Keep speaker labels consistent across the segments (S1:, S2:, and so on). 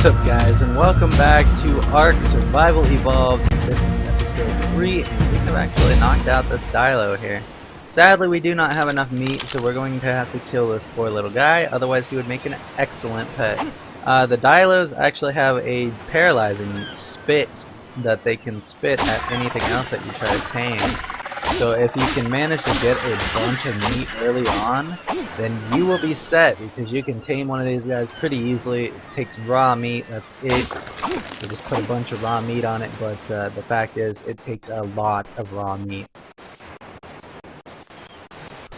S1: What's up, guys, and welcome back to ARK Survival Evolved. This is episode 3, and we have actually knocked out this Dilo here. Sadly, we do not have enough meat, so we're going to have to kill this poor little guy, otherwise he would make an excellent pet. The Dilos actually have a paralyzing spit that they can spit at anything else that you try to tame. So if you can manage to get a bunch of meat early on, then you will be set, because you can tame one of these guys pretty easily. It takes raw meat, that's it. You just put a bunch of raw meat on it, but the fact is, it takes a lot of raw meat.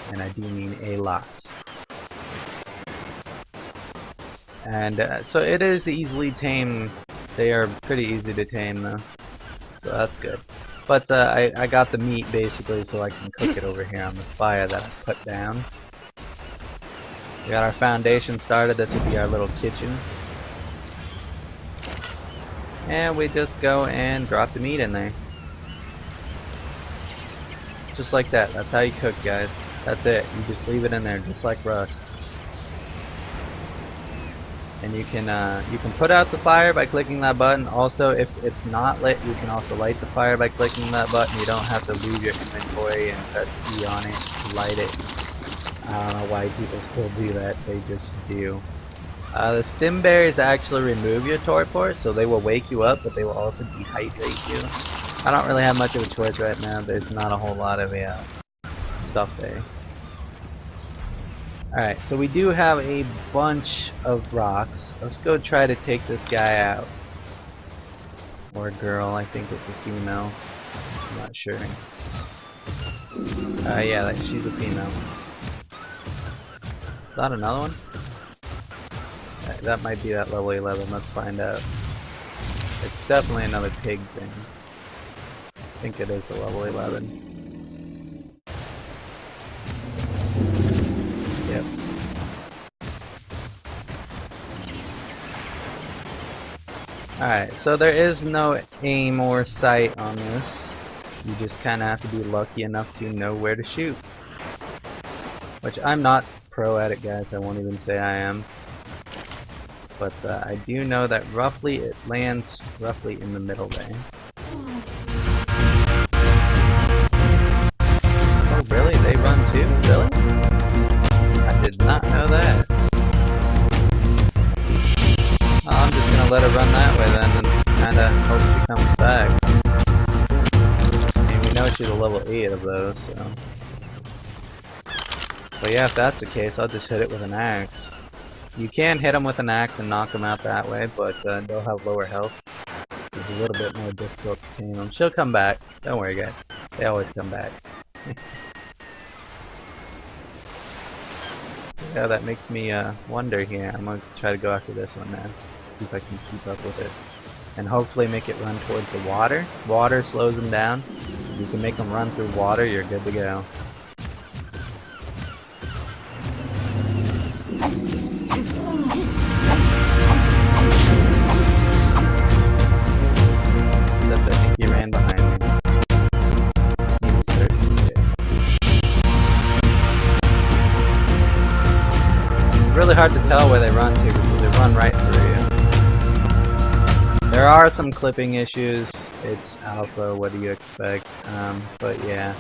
S1: And I do mean a lot. And so it is easily tamed. They are pretty easy to tame though, so that's good. But I got the meat basically so I can cook it over here on this fire that I put down. We got our foundation started. This would be our little kitchen. And we just go and drop the meat in there. Just like that. That's how you cook, guys. That's it. You just leave it in there just like rust. And you can put out the fire by clicking that button. Also, if it's not lit, you can also light the fire by clicking that button. You don't have to leave your inventory and press E on it to light it. I don't know why people still do that. They just do. The stim berries actually remove your torpor, so they will wake you up, but they will also dehydrate you. I don't really have much of a choice right now. There's not a whole lot of stuff there. Alright, so we do have a bunch of rocks. Let's go try to take this guy out. Or girl, I think it's a female. I'm not sure. Yeah, she's a female. Is that another one? That might be that level 11, let's find out. It's definitely another pig thing. I think it is the level 11. Yep. Alright, so there is no aim or sight on this. You just kinda have to be lucky enough to know where to shoot. Which I'm not pro at it, guys, I won't even say I am. But I do know that roughly it lands roughly in the middle there. Oh really? They run too? Really? I did not know that. Oh, I'm just gonna let her run that way then and kinda hope she comes back. I mean, we know she's a level 8 of those, so. But yeah, if that's the case, I'll just hit it with an axe. You can hit them with an axe and knock them out that way, but they'll have lower health. So it's a little bit more difficult to tame them. She'll come back. Don't worry, guys. They always come back. Yeah, that makes me wonder here. I'm going to try to go after this one now. See if I can keep up with it. And hopefully make it run towards the water. Water slows them down. If you can make them run through water, you're good to go. Except I think he ran behind me. He's certain shit. It's really hard to tell where they run to because they run right through you. There are some clipping issues. It's alpha, what do you expect? But yeah.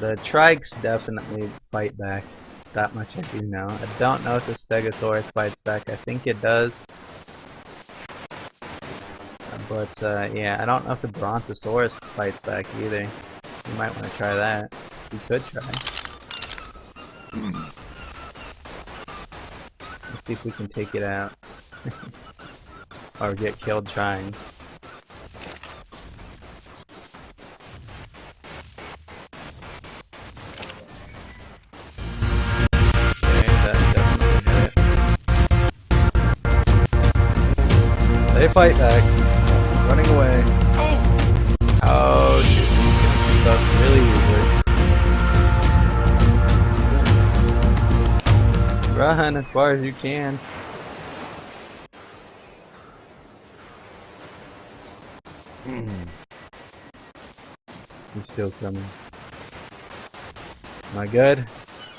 S1: The trikes definitely fight back. That much I do know. I don't know if the Stegosaurus fights back. I think it does. But yeah, I don't know if the Brontosaurus fights back either. You might want to try that. You could try. Let's see if we can take it out. Or get killed trying. Okay, that definitely hit. They fight back. Running away. Oh shoot, he's gonna keep up really easily. Run as far as you can. He's still coming. Am I good?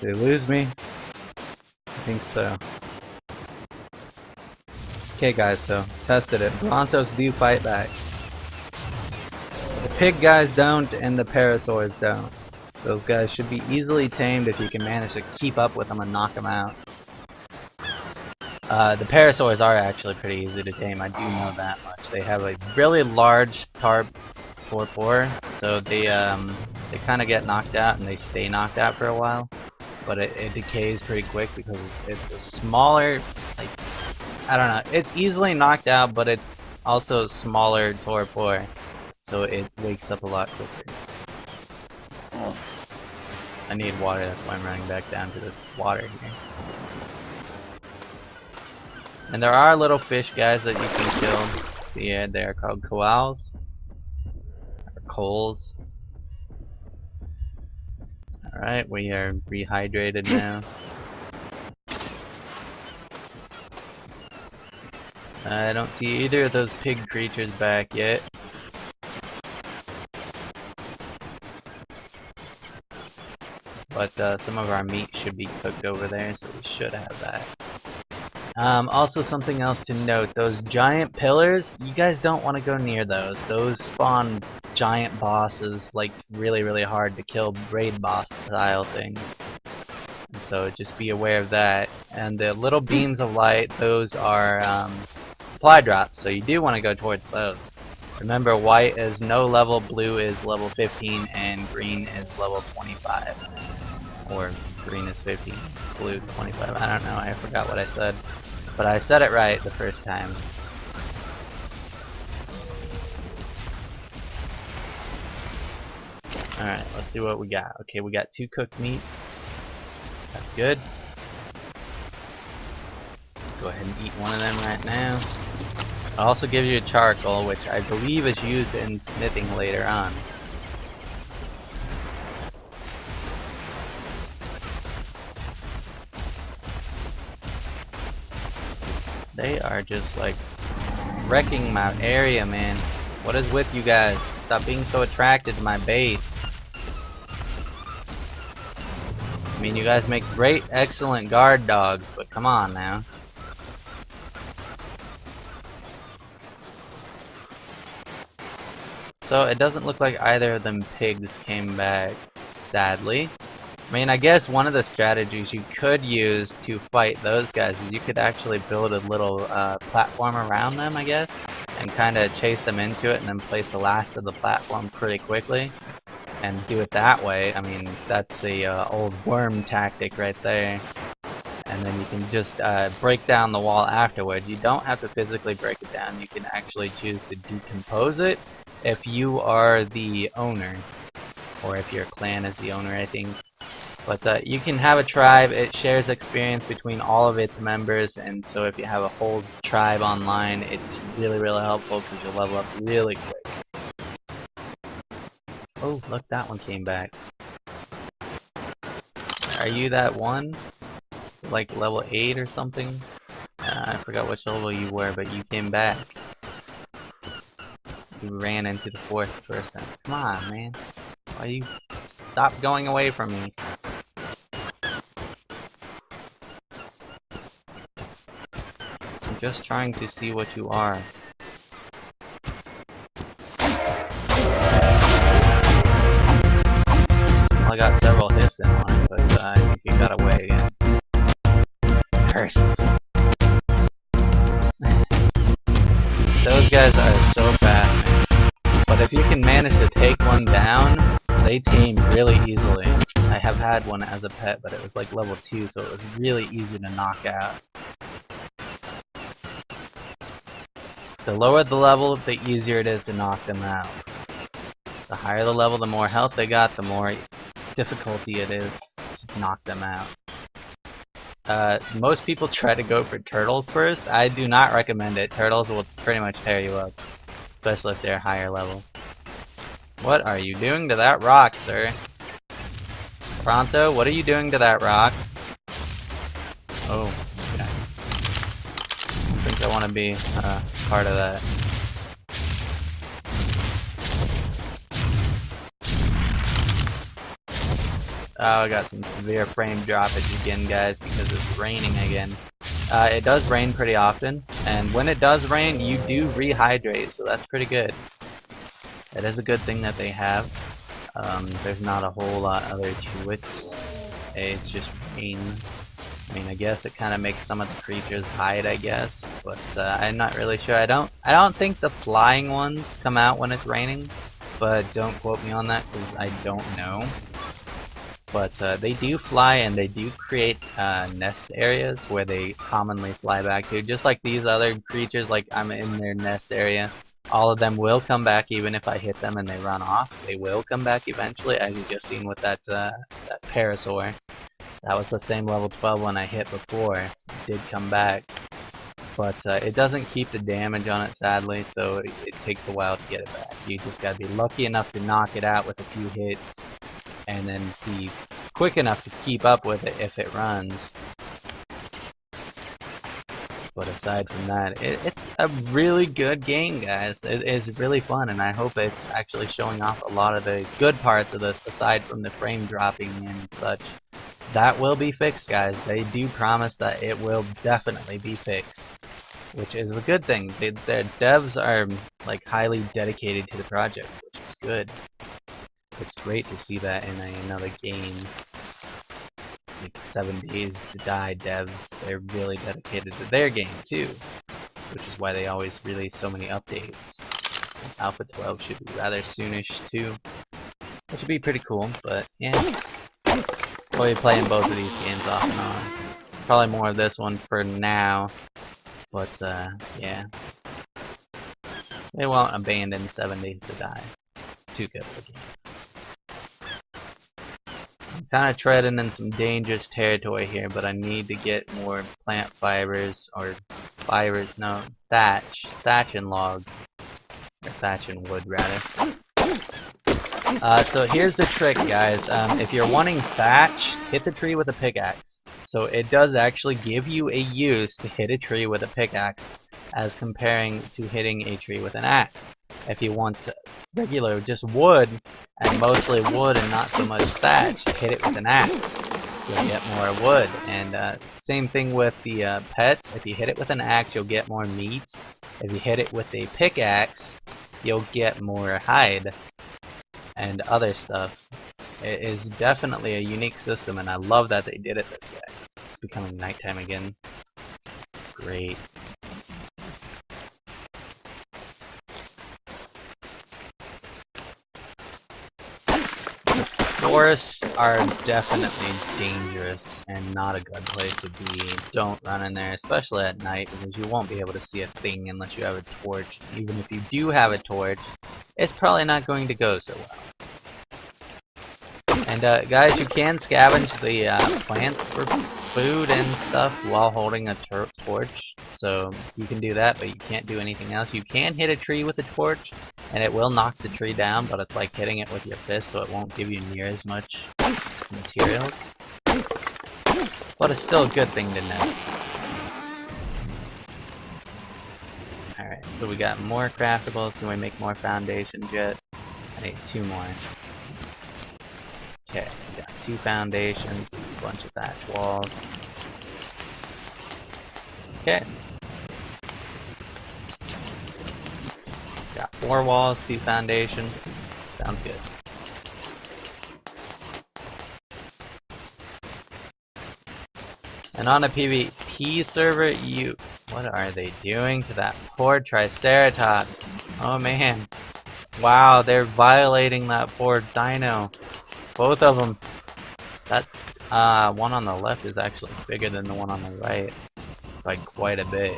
S1: Did they lose me? I think so. Okay guys, so tested it. Brontos do fight back. The pig guys don't, and the parasaurs don't. Those guys should be easily tamed if you can manage to keep up with them and knock them out. The parasaurs are actually pretty easy to tame, I do know that much. They have a really large tarp 4-4, so they kind of get knocked out and they stay knocked out for a while. But it decays pretty quick because it's a smaller, like, I don't know, it's easily knocked out, but it's also a smaller torpor, so it wakes up a lot quicker. I need water, that's why I'm running back down to this water here. And there are little fish guys that you can kill. Yeah, they are called koals. Or coals. Alright, we are rehydrated now. I don't see either of those pig creatures back yet. But some of our meat should be cooked over there, so we should have that. Also something else to note, those giant pillars, you guys don't want to go near those. Those spawn giant bosses, like really hard to kill, raid boss style things. And so just be aware of that. And the little beams of light, those are supply drops, so you do want to go towards those. Remember, white is no level, blue is level 15, and green is level 25. Or green is 15, blue 25. I don't know, I forgot what I said. But I said it right the first time. Alright, let's see what we got. Okay, we got 2 cooked meat. That's good. Let's go ahead and eat one of them right now. It also gives you a charcoal, which I believe is used in smithing later on. They are just like wrecking my area, man. What is with you guys? Stop being so attracted to my base. I mean, you guys make great, excellent guard dogs, but come on now. So it doesn't look like either of them pigs came back, sadly. I mean, I guess one of the strategies you could use to fight those guys is you could actually build a little platform around them, I guess, and kind of chase them into it and then place the last of the platform pretty quickly and do it that way. I mean, that's a old worm tactic right there. And then you can just break down the wall afterwards. You don't have to physically break it down. You can actually choose to decompose it if you are the owner, or if your clan is the owner, I think. But you can have a tribe. It shares experience between all of its members, and so if you have a whole tribe online, it's really helpful because you'll level up really quick. Oh, look, that one came back. Are you that one? Like level 8 or something? I forgot which level you were, but you came back. You ran into the forest first time. Come on, man. Why you stop going away from me? I'm just trying to see what you are. Well, I got several hits in on it, but I think you got away again. Curses. Those guys are so fast, man. But if you can manage to take one down, they tame really easily. I have had one as a pet, but it was like level 2, so it was really easy to knock out. The lower the level, the easier it is to knock them out. The higher the level, the more health they got, the more difficulty it is to knock them out. Most people try to go for turtles first. I do not recommend it. Turtles will pretty much tear you up, especially if they're higher level. What are you doing to that rock, sir? Pronto, what are you doing to that rock? Oh, okay. I think I want to be part of that. Oh, I got some severe frame droppage again, guys, because it's raining again. It does rain pretty often, And when it does rain, you do rehydrate, so that's pretty good. That is a good thing that they have. There's not a whole lot other to it. It's just rain. I mean, I guess it kind of makes some of the creatures hide, I guess, but I'm not really sure. I don't think the flying ones come out when it's raining, but don't quote me on that because I don't know. But they do fly, and they do create nest areas where they commonly fly back to, just like these other creatures. Like I'm in their nest area. All of them will come back, even if I hit them and they run off. They will come back eventually, as you just seen with that that parasaur. That was the same level 12 one I hit before. It did come back, but it doesn't keep the damage on it, sadly. So it takes a while to get it back. You just gotta be lucky enough to knock it out with a few hits, and then be quick enough to keep up with it if it runs. But aside from that, it's a really good game, guys. It's really fun, and I hope it's actually showing off a lot of the good parts of this, aside from the frame dropping and such. That will be fixed, guys. They do promise that it will definitely be fixed, which is a good thing. Their devs are like highly dedicated to the project, which is good. It's great to see that in another game. Like 7 Days to Die devs, they're really dedicated to their game too, which is why they always release so many updates. Alpha 12 should be rather soonish too, which would be pretty cool, but yeah. We'll be playing both of these games off and on. Probably more of this one for now, but yeah. They won't abandon 7 Days to Die. Too good for the game. I'm kind of treading in some dangerous territory here, but I need to get more plant fibers, or fibers, no, thatch and logs, or thatch and wood rather. So here's the trick, guys. If you're wanting thatch, hit the tree with a pickaxe. So it does actually give you a use to hit a tree with a pickaxe, as comparing to hitting a tree with an axe. If you want regular, just wood, and mostly wood and not so much thatch, hit it with an axe. You'll get more wood. And same thing with the pets. If you hit it with an axe, you'll get more meat. If you hit it with a pickaxe, you'll get more hide and other stuff. It is definitely a unique system, and I love that they did it this way. It's becoming nighttime again. Great. Forests are definitely dangerous and not a good place to be. Don't run in there, especially at night, because you won't be able to see a thing unless you have a torch. Even if you do have a torch, it's probably not going to go so well. And guys, you can scavenge the plants for food and stuff while holding a torch. So you can do that, but you can't do anything else. You can hit a tree with a torch, and it will knock the tree down, but it's like hitting it with your fist, so it won't give you near as much materials. But it's still a good thing to know. Alright, so we got more craftables. Can we make more foundations yet? I need 2 more. Okay, we got 2 foundations, a bunch of thatch walls. Okay. Got 4 walls, 2 foundations. Sounds good. And on a PvP server, what are they doing to that poor Triceratops? Oh man. Wow, they're violating that poor dino. Both of them. That one on the left is actually bigger than the one on the right by quite a bit.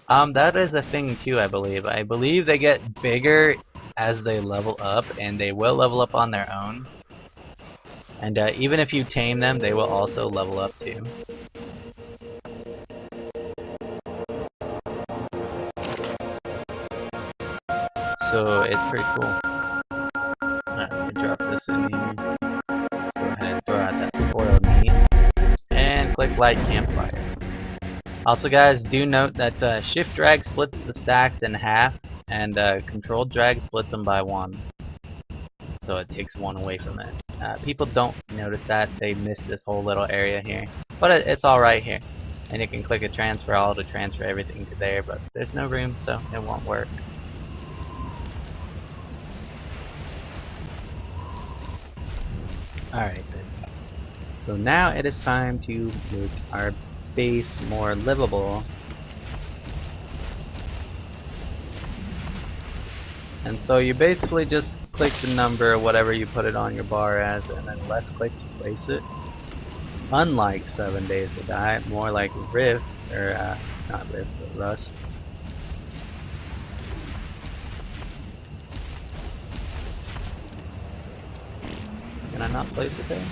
S1: That is a thing too, I believe. I believe they get bigger as they level up, and they will level up on their own. And even if you tame them, they will also level up too. So it's pretty cool. Alright, let me drop this in here. Let's go ahead and throw out that spoiled meat. And click light campfire. Also guys, do note that shift drag splits the stacks in half, and control drag splits them by 1. So it takes 1 away from it. People don't notice that. They miss this whole little area here. But it's alright here. And you can click a transfer all to transfer everything to there, but there's no room, so it won't work. Alright then. So now it is time to make our base more livable. And so you basically just click the number, whatever you put it on your bar as, and then left click to place it. Unlike 7 Days to Die, more like Rift, or not Rift, but Rust. Can I not place it there?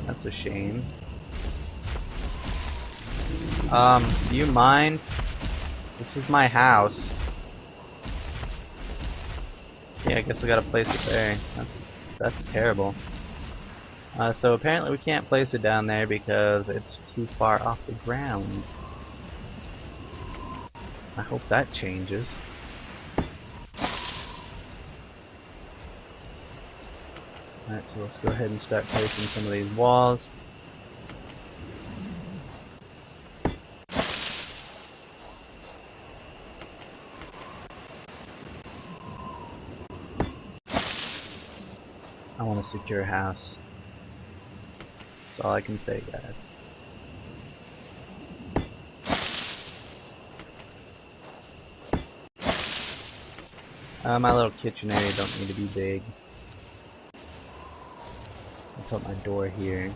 S1: That's a shame. Do you mind? This is my house. Yeah, I guess I gotta place it there. That's terrible. So apparently we can't place it down there because it's too far off the ground. I hope that changes. Alright, so let's go ahead and start placing some of these walls. I want a secure house. That's all I can say, guys. My little kitchen area don't need to be big. I'll put my door here.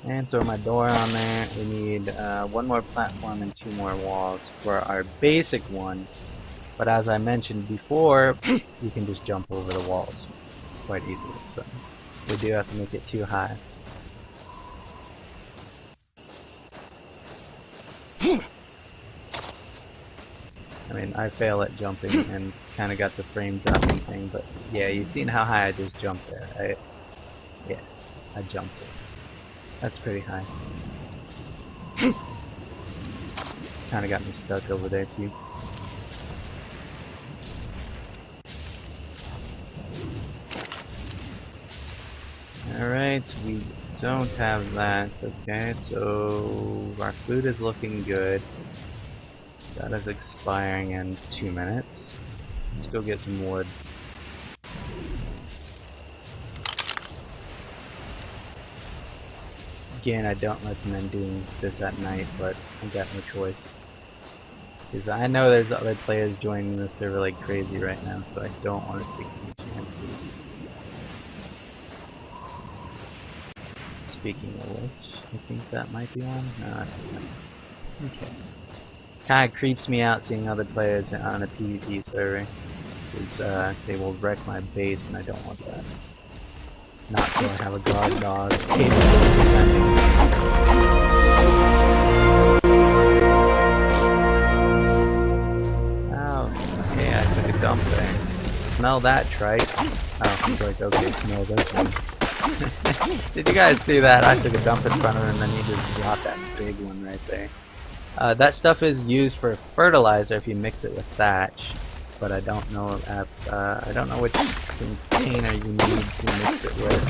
S1: And throw my door on there. We need one more platform and 2 more walls for our basic one. But as I mentioned before, you can just jump over the walls quite easily. So we do have to make it too high. I mean, I fail at jumping and kind of got the frame dropping thing, but yeah, you've seen how high I just jumped there. Yeah, I jumped it. That's pretty high. Kind of got me stuck over there too. Alright, we don't have that. Okay, so our food is looking good. That is expiring in 2 minutes. Let's go get some wood. Again, I don't recommend doing this at night, but I got no choice. Because I know there's other players joining this server like crazy right now, so I don't want to take any chances. Speaking of which, I think that might be on. No, I think not. Okay. Kind of creeps me out seeing other players on a PvP server, because they will wreck my base, and I don't want that. Not till I have a guard dog capable of defending. Oh, okay, I took a dump there. Smell that, trite. Oh, he's like, okay, smell this one. Did you guys see that? I took a dump in front of him, and then he just dropped that big one right there. That stuff is used for fertilizer if you mix it with thatch, but I don't know which container you need to mix it with.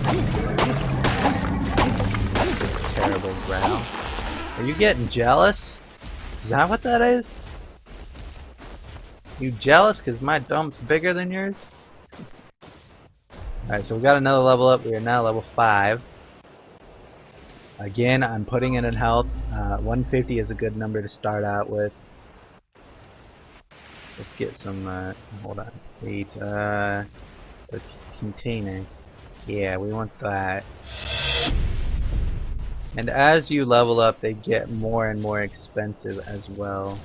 S1: Terrible growl. Are you getting jealous? Is that what that is? You jealous because my dump's bigger than yours? Alright, so we got another level up. We are now level 5. Again, I'm putting it in health. 150 is a good number to start out with. Let's get some, hold on. Wait, a container. Yeah, we want that. And as you level up, they get more and more expensive as well.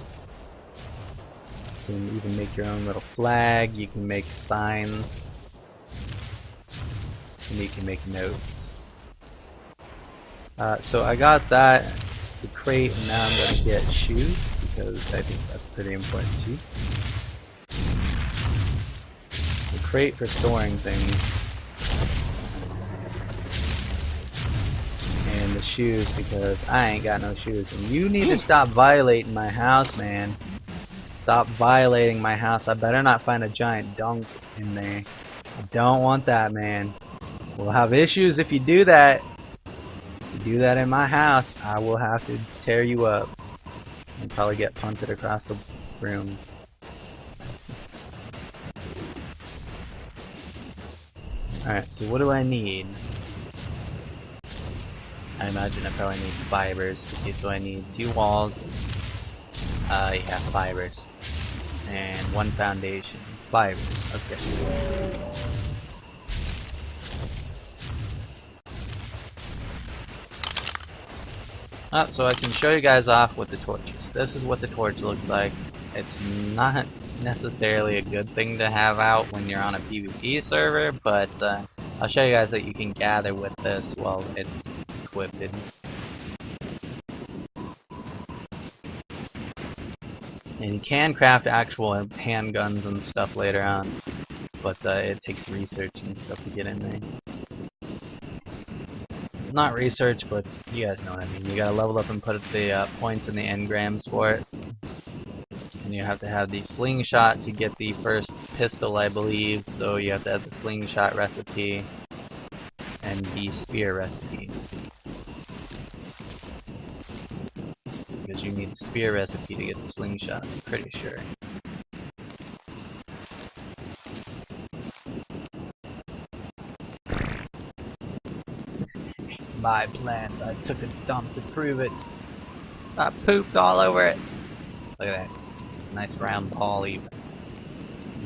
S1: You can even make your own little flag, you can make signs, and you can make notes. So I got that, the crate, and now I'm going to get shoes, because I think that's pretty important too. The crate for storing things, and the shoes because I ain't got no shoes. And you need to stop violating my house, man. Stop violating my house. I better not find a giant dunk in there. I don't want that, man. We'll have issues if you do that. If you do that in my house, I will have to tear you up and probably get punted across the room. Alright, so what do I need? I imagine I probably need fibers. Okay, so I need 2 walls. Yeah, fibers. And 1 foundation. Fibers, okay. So I can show you guys off with the torches. This is what the torch looks like. It's not necessarily a good thing to have out when you're on a PvP server, but I'll show you guys that you can gather with this while it's equipped. And you can craft actual handguns and stuff later on, but it takes research and stuff to get in there. Not research, but you guys know what I mean. You gotta level up and put the points in the engrams for it. And you have to have the slingshot to get the first pistol, I believe. So you have to have the slingshot recipe and the spear recipe. Because you need the spear recipe to get the slingshot, I'm pretty sure. My plants, I took a dump to prove it. I pooped all over it. Look at that. Nice round ball even.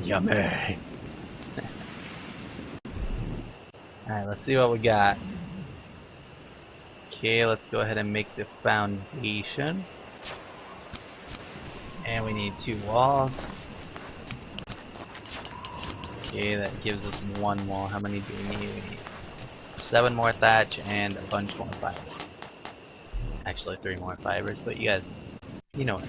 S1: Yummy. Alright, let's see what we got. Okay, let's go ahead and make the foundation. And we need 2 walls. Okay, that gives us 1 wall. How many do we need? We need 7 more thatch and a bunch more fibers. Actually 3 more fibers, but you guys, you know it.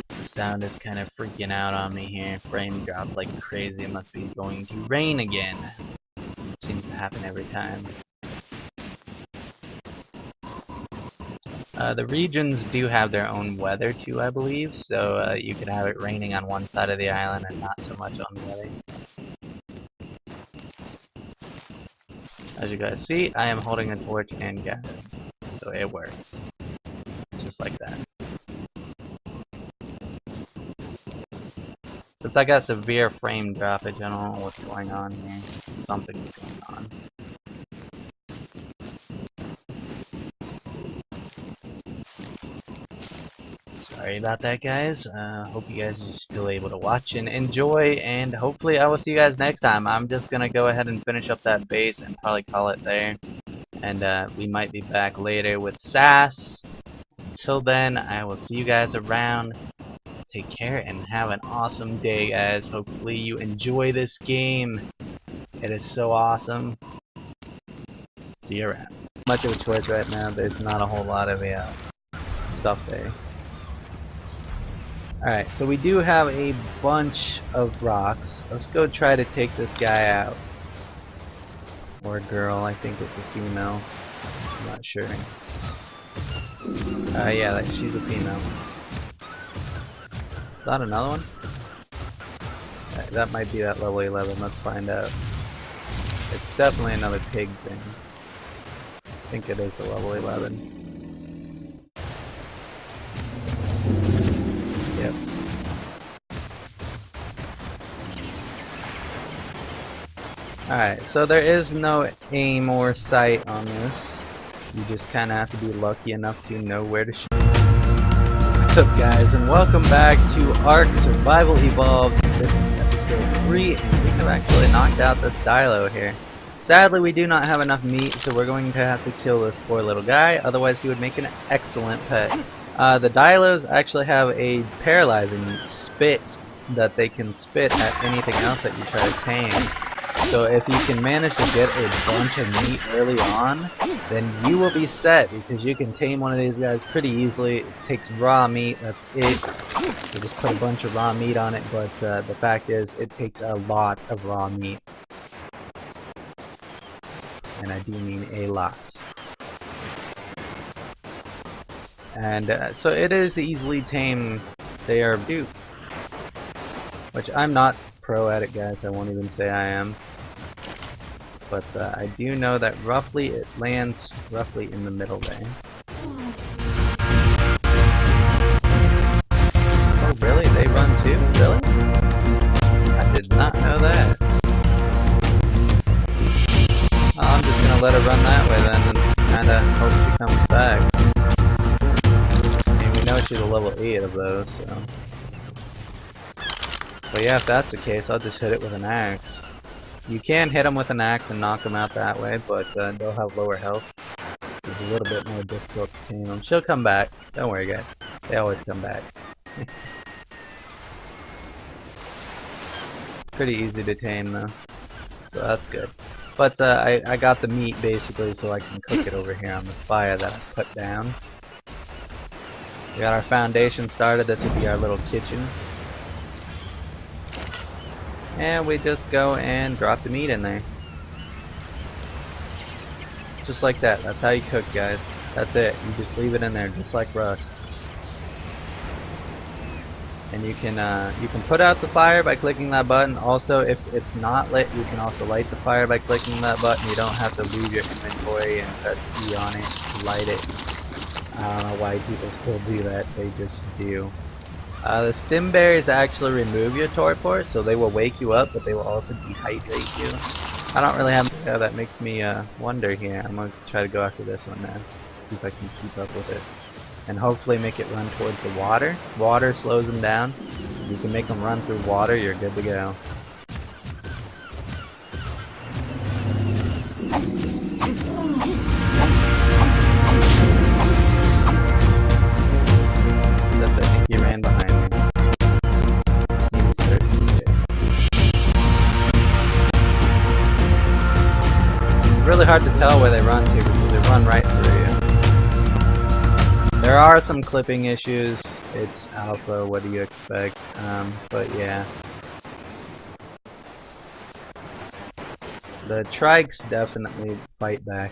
S1: The sound is kind of freaking out on me here. Frame drop like crazy. It must be going to rain again. It seems to happen every time. The regions do have their own weather too, I believe, so you could have it raining on one side of the island and not so much on the other. As you guys see, I am holding a torch and gathering, so it works. Just like that. Since I got severe frame droppage, I don't know what's going on here. Something's going on. Sorry about that, guys. Hope you guys are still able to watch and enjoy, and hopefully I will see you guys next time. I'm just gonna go ahead and finish up that base and probably call it there. And we might be back later with SAS. Until then, I will see you guys around. Take care and have an awesome day, guys. Hopefully you enjoy this game. It is so awesome. See you around. Much of a choice right now. There's not a whole lot of stuff there. Alright, so we do have a bunch of rocks. Let's go try to take this guy out. Or a girl, I think it's a female. I'm not sure. Yeah, she's a female. Is that another one? That might be that level 11, let's find out. It's definitely another pig thing. I think it is a level 11. Yep. Alright, so there is no aim or sight on this. You just kind of have to be lucky enough to know where to shoot. What's up, guys, and welcome back to ARK Survival Evolved. This is episode 3, and we have actually knocked out this Dilo here. Sadly, we do not have enough meat, so we're going to have to kill this poor little guy, otherwise he would make an excellent pet. The Dilos actually have a paralyzing spit that they can spit at anything else that you try to tame. So if you can manage to get a bunch of meat early on, then you will be set, because you can tame one of these guys pretty easily. It takes raw meat, that's it. You just put a bunch of raw meat on it, but the fact is, it takes a lot of raw meat. And I do mean a lot. And so it is easily tamed. They are cute. Which I'm not pro at it, guys. I won't even say I am. But I do know that roughly it lands roughly in the middle there. Oh really? They run too? Really? I did not know that. Oh, I'm just gonna let her run that way then and kinda hope she comes back. I mean, we know she's a level 8 of those, so. But yeah, if that's the case, I'll just hit it with an axe. You can hit them with an axe and knock them out that way, but they'll have lower health. It's a little bit more difficult to tame them. She'll come back. Don't worry, guys. They always come back. Pretty easy to tame, though. So that's good. But I got the meat, basically, so I can cook it over here on this fire that I put down. We got our foundation started. This would be our little kitchen. And we just go and drop the meat in there. Just like that. That's how you cook, guys. That's it. You just leave it in there, just like rust. And you can put out the fire by clicking that button. Also, if it's not lit, you can also light the fire by clicking that button. You don't have to leave your inventory and press E on it to light it. I don't know why people still do that. They just do. The stim berries actually remove your torpor, so they will wake you up, but they will also dehydrate you. I don't really have that makes me wonder here. I'm gonna try to go after this one now. See if I can keep up with it. And hopefully make it run towards the water. Water slows them down. If you can make them run through water, you're good to go. Except I think he ran behind me. He's certain shit. It's really hard to tell where they run to because they run right through you. There are some clipping issues. It's alpha, what do you expect? But yeah. The trikes definitely fight back.